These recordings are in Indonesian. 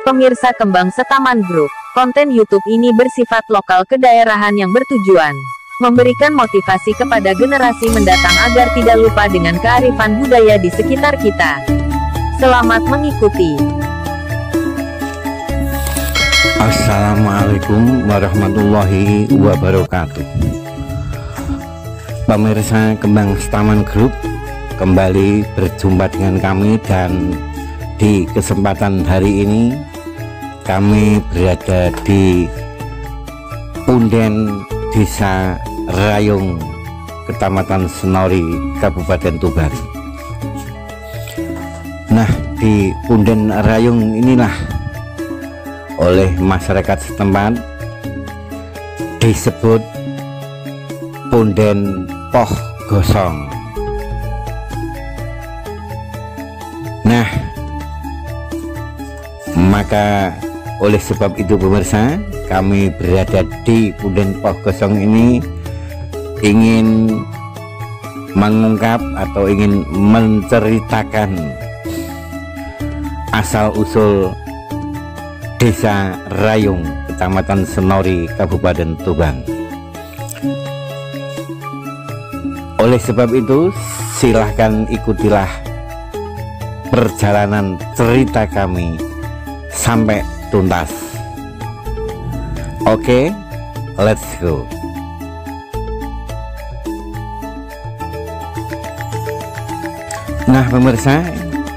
Pemirsa Kembang Setaman Group, konten YouTube ini bersifat lokal kedaerahan yang bertujuan memberikan motivasi kepada generasi mendatang agar tidak lupa dengan kearifan budaya di sekitar kita. Selamat mengikuti. Assalamualaikum warahmatullahi wabarakatuh. Pemirsa Kembang Setaman Group, kembali berjumpa dengan kami, dan di kesempatan hari ini kami berada di Punden, Desa Rayung, Kecamatan Senori, Kabupaten Tuban. Nah, di Punden Rayung inilah oleh masyarakat setempat disebut Punden Poh Gosong. Nah, maka oleh sebab itu pemirsa, kami berada di Punden Poh Gosong ini ingin mengungkap atau ingin menceritakan asal usul Desa Rayung, Kecamatan Senori, Kabupaten Tuban. Oleh sebab itu, silahkan ikutilah perjalanan cerita kami sampai tuntas. Oke, let's go. Nah pemirsa,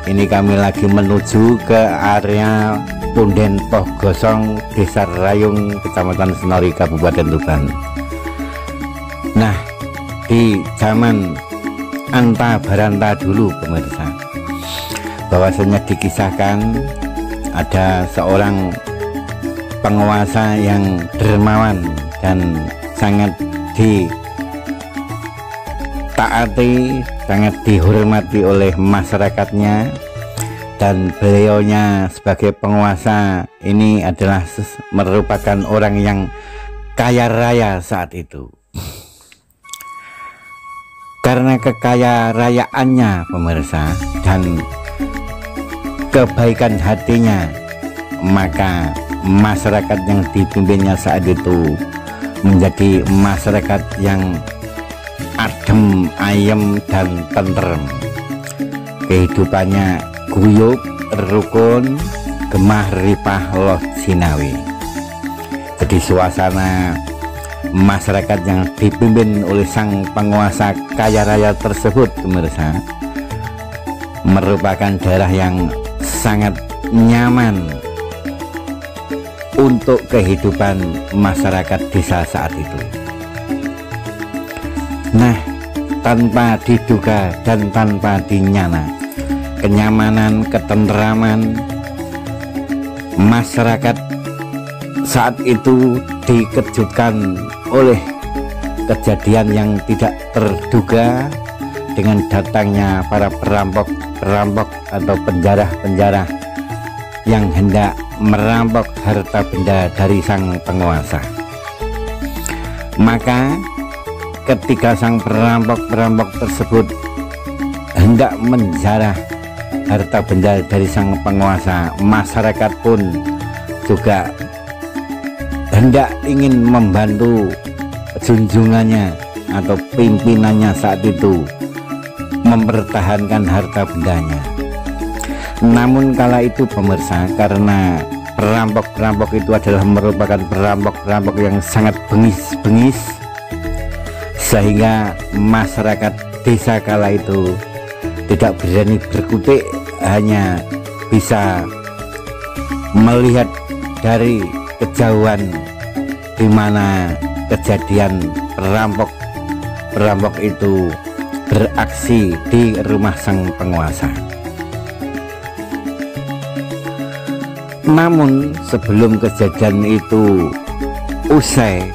ini kami lagi menuju ke area Punden Poh Gosong, Desa Rayung, Kecamatan Senori, Kabupaten Tuban. Nah, di zaman Anta Baranta dulu pemirsa, bahwasanya dikisahkan ada seorang penguasa yang dermawan dan sangat ditaati, sangat dihormati oleh masyarakatnya, dan beliaunya sebagai penguasa ini adalah merupakan orang yang kaya raya saat itu. Karena kekaya rayaannya pemirsa dan kebaikan hatinya, maka masyarakat yang dipimpinnya saat itu menjadi masyarakat yang adem, ayem, dan tentrem. Kehidupannya guyup, rukun, gemah ripah loh sinawi. Jadi suasana masyarakat yang dipimpin oleh sang penguasa kaya raya tersebut pemirsa merupakan daerah yang sangat nyaman untuk kehidupan masyarakat desa saat itu. Nah, tanpa diduga dan tanpa dinyana, kenyamanan, ketentraman masyarakat saat itu dikejutkan oleh kejadian yang tidak terduga dengan datangnya para perampok atau penjara-penjara yang hendak merampok harta benda dari sang penguasa. Maka ketika sang perampok tersebut hendak menjarah harta benda dari sang penguasa, masyarakat pun juga hendak ingin membantu junjungannya atau pimpinannya saat itu mempertahankan harta bendanya. Namun kala itu pemirsa, karena perampok-perampok itu adalah merupakan perampok-perampok yang sangat bengis-bengis, sehingga masyarakat desa kala itu tidak berani berkutik, hanya bisa melihat dari kejauhan di mana kejadian perampok itu beraksi di rumah sang penguasa. Namun sebelum kejadian itu usai,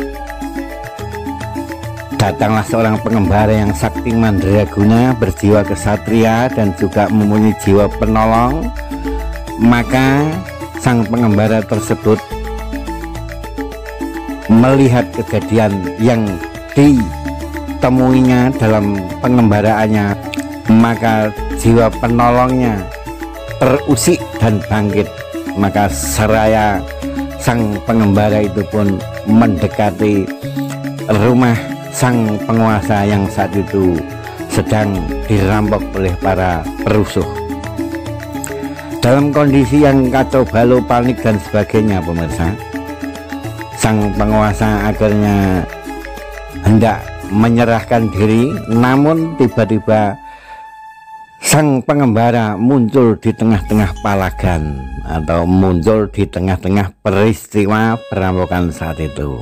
datanglah seorang pengembara yang sakti mandraguna, berjiwa kesatria dan juga mempunyai jiwa penolong. Maka sang pengembara tersebut melihat kejadian yang ditemuinya dalam pengembaraannya, maka jiwa penolongnya terusik dan bangkit maka seraya sang pengembara itu pun mendekati rumah sang penguasa yang saat itu sedang dirampok oleh para perusuh. Dalam kondisi yang kacau balau, panik dan sebagainya, pemirsa, sang penguasa akhirnya hendak menyerahkan diri, namun tiba-tiba sang pengembara muncul di tengah-tengah palagan atau muncul di tengah-tengah peristiwa perampokan saat itu.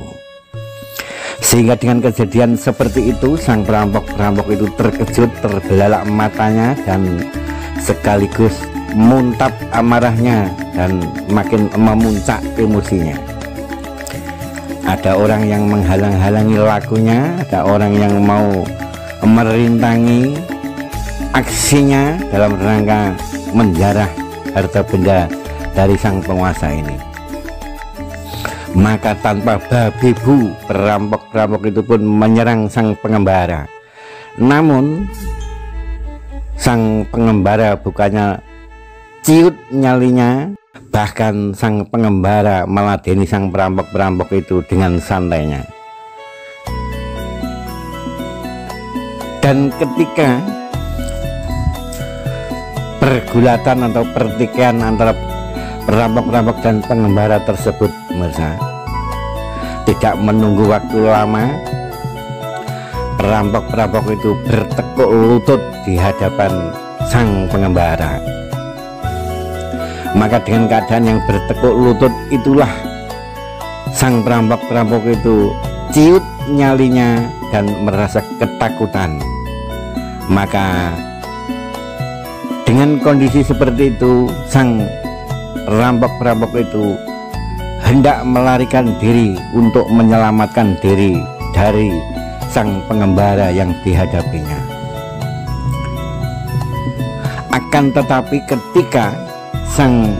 Sehingga dengan kejadian seperti itu, sang perampok-perampok itu terkejut, terbelalak matanya, dan sekaligus muntap amarahnya dan makin memuncak emosinya. Ada orang yang menghalang-halangi lakunya, ada orang yang mau merintangi aksinya dalam rangka menjarah harta benda dari sang penguasa ini. Maka tanpa babi bu, perampok-perampok itu pun menyerang sang pengembara. Namun sang pengembara bukannya ciut nyalinya, bahkan sang pengembara meladeni sang perampok-perampok itu dengan santainya. Dan ketika pergulatan atau pertikaian antara perampok-perampok dan pengembara tersebut, pemirsa, tidak menunggu waktu lama, perampok-perampok itu bertekuk lutut di hadapan sang pengembara. Maka dengan keadaan yang bertekuk lutut itulah sang perampok-perampok itu ciut nyalinya dan merasa ketakutan. Maka dengan kondisi seperti itu, sang perampok-perampok itu hendak melarikan diri untuk menyelamatkan diri dari sang pengembara yang dihadapinya. Akan tetapi ketika sang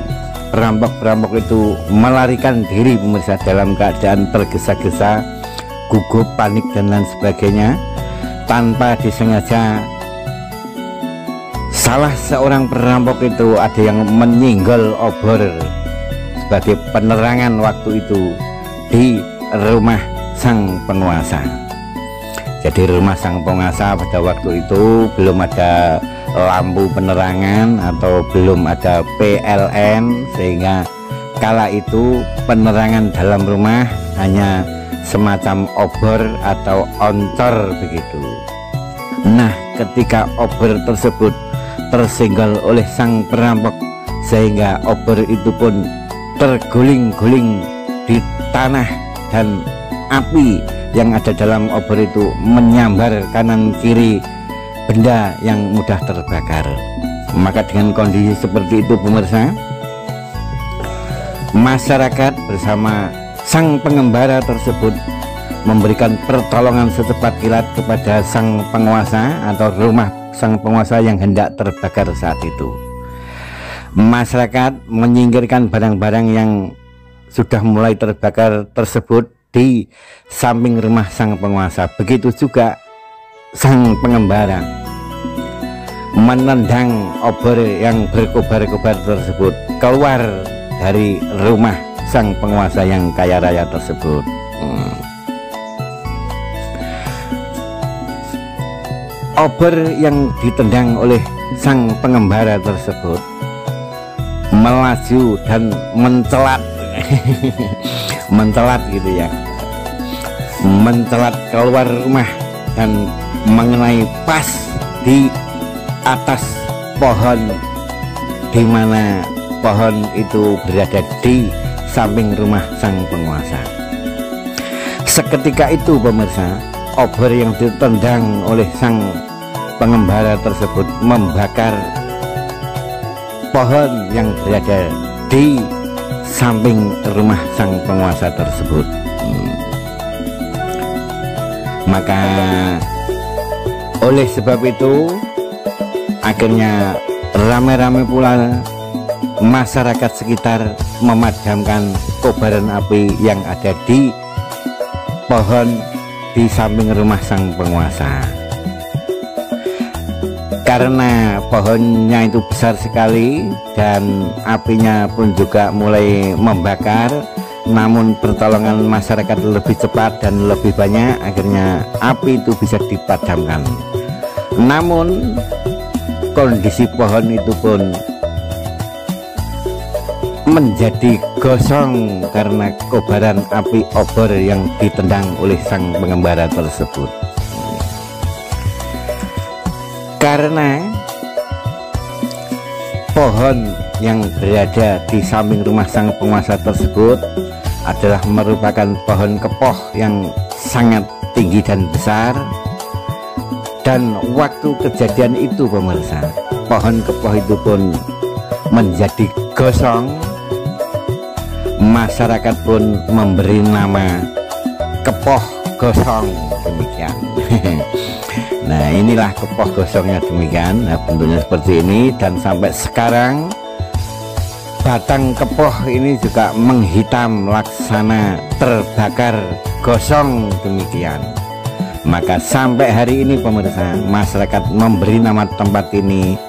perampok-perampok itu melarikan diri, pemirsa, dalam keadaan tergesa-gesa, gugup, panik dan lain sebagainya, tanpa disengaja salah seorang perampok itu ada yang menyinggol obor sebagai penerangan waktu itu di rumah sang penguasa. Jadi rumah sang penguasa pada waktu itu belum ada lampu penerangan atau belum ada PLN, sehingga kala itu penerangan dalam rumah hanya semacam obor atau oncor begitu. Nah, ketika obor tersebut tersenggol oleh sang perampok sehingga obor itu pun terguling-guling di tanah dan api yang ada dalam obor itu menyambar kanan kiri benda yang mudah terbakar. Maka dengan kondisi seperti itu, pemirsa, masyarakat bersama sang pengembara tersebut memberikan pertolongan secepat kilat kepada sang penguasa atau rumah sang penguasa yang hendak terbakar saat itu. Masyarakat menyingkirkan barang-barang yang sudah mulai terbakar tersebut di samping rumah sang penguasa. Begitu juga sang pengembara menendang obor yang berkobar-kobar tersebut keluar dari rumah sang penguasa yang kaya raya tersebut. Obor yang ditendang oleh sang pengembara tersebut melaju dan mencelat mencelat gitu ya, mencelat keluar rumah dan mengenai pas di atas pohon, di mana pohon itu berada di samping rumah sang penguasa. Seketika itu, pemirsa, obor yang ditendang oleh sang pengembara tersebut membakar pohon yang berada di samping rumah sang penguasa tersebut. Maka oleh sebab itu akhirnya ramai-ramai pula masyarakat sekitar memadamkan kobaran api yang ada di pohon di samping rumah sang penguasa. karena pohonnya itu besar sekali dan apinya pun juga mulai membakar, namun pertolongan masyarakat lebih cepat dan lebih banyak, akhirnya api itu bisa dipadamkan. Namun kondisi pohon itu pun menjadi gosong karena kobaran api obor yang ditendang oleh sang pengembara tersebut. Karena pohon yang berada di samping rumah sang penguasa tersebut adalah merupakan pohon kepoh yang sangat tinggi dan besar, dan waktu kejadian itu pemirsa, pohon kepoh itu pun menjadi gosong. Masyarakat pun memberi nama kepoh gosong, demikian. Nah, inilah kepoh gosongnya demikian. Nah, bentuknya seperti ini, dan sampai sekarang batang kepoh ini juga menghitam laksana terbakar gosong demikian. Maka sampai hari ini pemirsa, masyarakat memberi nama tempat ini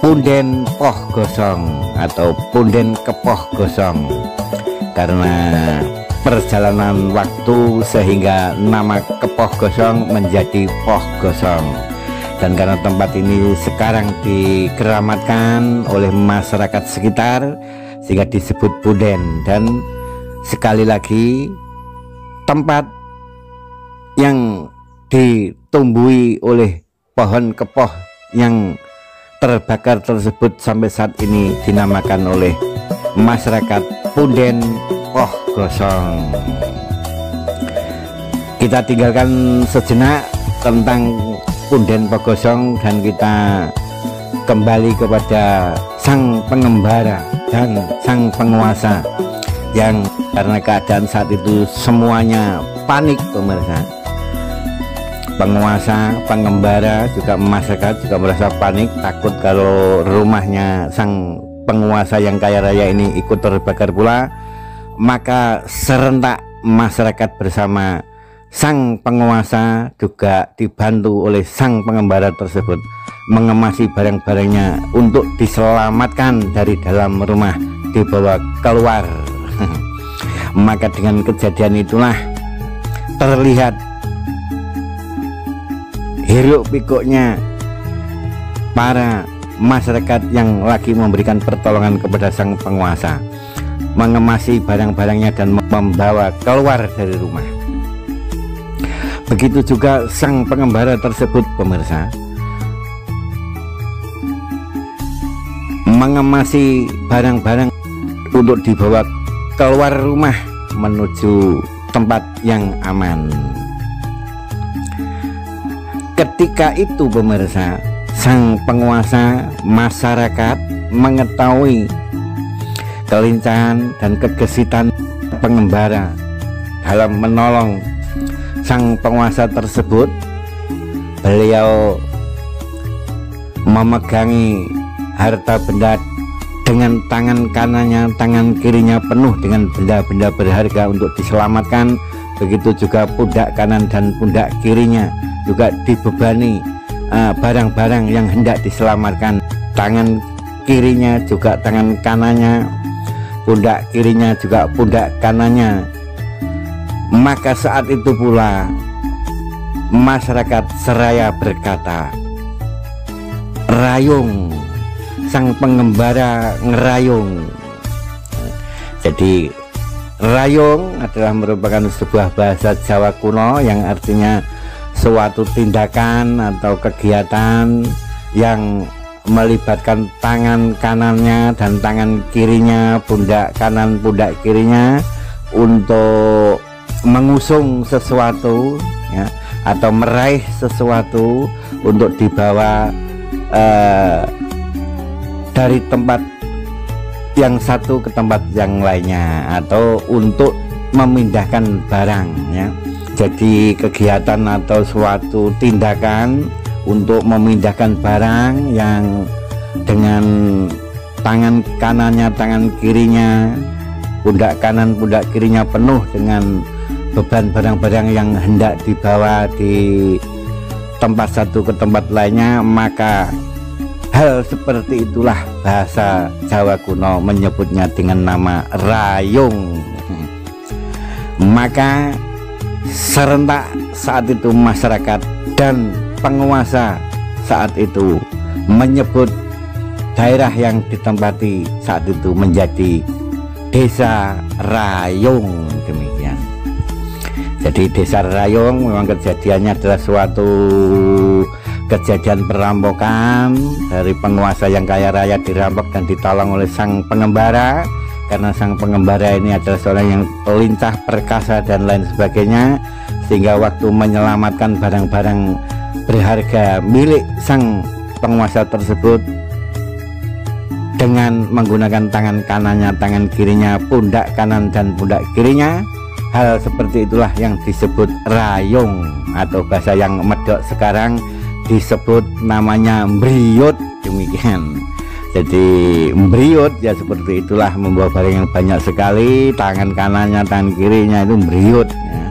Punden Poh Gosong atau Punden Kepoh Gosong, karena perjalanan waktu sehingga nama Kepoh Gosong menjadi Poh Gosong. Dan karena tempat ini sekarang dikeramatkan oleh masyarakat sekitar sehingga disebut Punden. Dan sekali lagi, tempat yang ditumbuhi oleh pohon kepoh yang terbakar tersebut sampai saat ini dinamakan oleh masyarakat Punden Poh Gosong. Kita tinggalkan sejenak tentang Punden Poh Gosong dan kita kembali kepada sang pengembara dan sang penguasa yang karena keadaan saat itu semuanya panik pemirsa. Penguasa, pengembara, juga masyarakat juga merasa panik, takut kalau rumahnya sang penguasa yang kaya raya ini ikut terbakar pula. Maka serentak masyarakat bersama sang penguasa juga dibantu oleh sang pengembara tersebut mengemasi barang-barangnya untuk diselamatkan dari dalam rumah, dibawa keluar. Maka dengan kejadian itulah terlihat hiruk pikuknya para masyarakat yang lagi memberikan pertolongan kepada sang penguasa, mengemasi barang-barangnya dan membawa keluar dari rumah. Begitu juga sang pengembara tersebut pemirsa, mengemasi barang-barang untuk dibawa keluar rumah menuju tempat yang aman. Ketika itu pemirsa, sang penguasa, masyarakat mengetahui kelincahan dan kegesitan pengembara dalam menolong sang penguasa tersebut. Beliau memegangi harta benda dengan tangan kanannya, tangan kirinya penuh dengan benda-benda berharga untuk diselamatkan. Begitu juga pundak kanan dan pundak kirinya juga dibebani barang-barang yang hendak diselamatkan. Tangan kirinya juga tangan kanannya, pundak kirinya juga pundak kanannya. Maka saat itu pula masyarakat seraya berkata, rayung, sang pengembara ngerayung. Jadi rayung adalah merupakan sebuah bahasa Jawa kuno yang artinya suatu tindakan atau kegiatan yang melibatkan tangan kanannya dan tangan kirinya, pundak kanan pundak kirinya untuk mengusung sesuatu ya, atau meraih sesuatu untuk dibawa dari tempat yang satu ke tempat yang lainnya, atau untuk memindahkan barang ya. Jadi kegiatan atau suatu tindakan untuk memindahkan barang yang dengan tangan kanannya, tangan kirinya, pundak kanan pundak kirinya penuh dengan beban barang-barang yang hendak dibawa tempat satu ke tempat lainnya, maka hal seperti itulah bahasa Jawa kuno menyebutnya dengan nama rayung. Maka serentak saat itu masyarakat dan penguasa saat itu menyebut daerah yang ditempati saat itu menjadi desa rayung. Demikian. Jadi desa rayung memang kejadiannya adalah suatu kejadian perampokan dari penguasa yang kaya raya, dirampok dan ditolong oleh sang pengembara, karena sang pengembara ini adalah seorang yang lincah, perkasa dan lain sebagainya, sehingga waktu menyelamatkan barang-barang berharga milik sang penguasa tersebut dengan menggunakan tangan kanannya, tangan kirinya, pundak kanan dan pundak kirinya, hal seperti itulah yang disebut rayung, atau bahasa yang medok sekarang disebut namanya mbriut. Demikian. Jadi mbriut ya seperti itulah, membawa barang yang banyak sekali, tangan kanannya, tangan kirinya itu mbriut ya.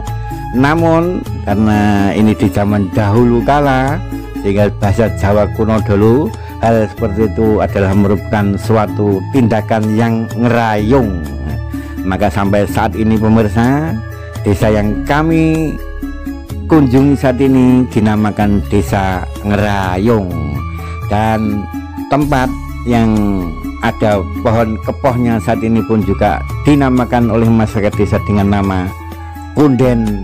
Namun karena ini di zaman dahulu kala, sehingga bahasa Jawa kuno dulu hal seperti itu adalah merupakan suatu tindakan yang ngerayung. Maka sampai saat ini pemirsa, desa yang kami kunjungi saat ini dinamakan desa Ngerayung, dan tempat yang ada pohon kepohnya saat ini pun juga dinamakan oleh masyarakat desa dengan nama Punden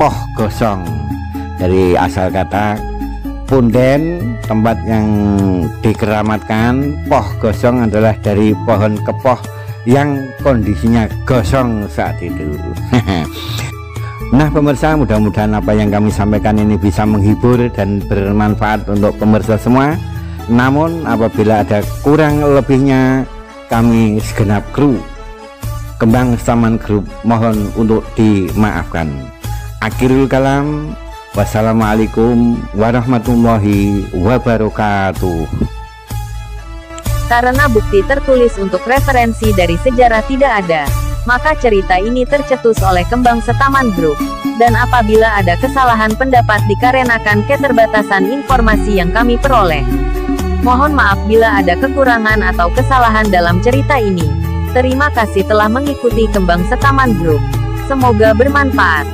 Poh Gosong. Dari asal kata punden, tempat yang dikeramatkan, poh gosong adalah dari pohon kepoh yang kondisinya gosong saat itu. Nah pemirsa, mudah-mudahan apa yang kami sampaikan ini bisa menghibur dan bermanfaat untuk pemirsa semua. Namun apabila ada kurang lebihnya, kami segenap kru Kembang Saman Group mohon untuk dimaafkan. Akhirul kalam, wassalamualaikum warahmatullahi wabarakatuh. Karena bukti tertulis untuk referensi dari sejarah tidak ada, maka cerita ini tercetus oleh Kembang Setaman Group. Dan apabila ada kesalahan pendapat dikarenakan keterbatasan informasi yang kami peroleh, mohon maaf bila ada kekurangan atau kesalahan dalam cerita ini. Terima kasih telah mengikuti Kembang Setaman Group. Semoga bermanfaat.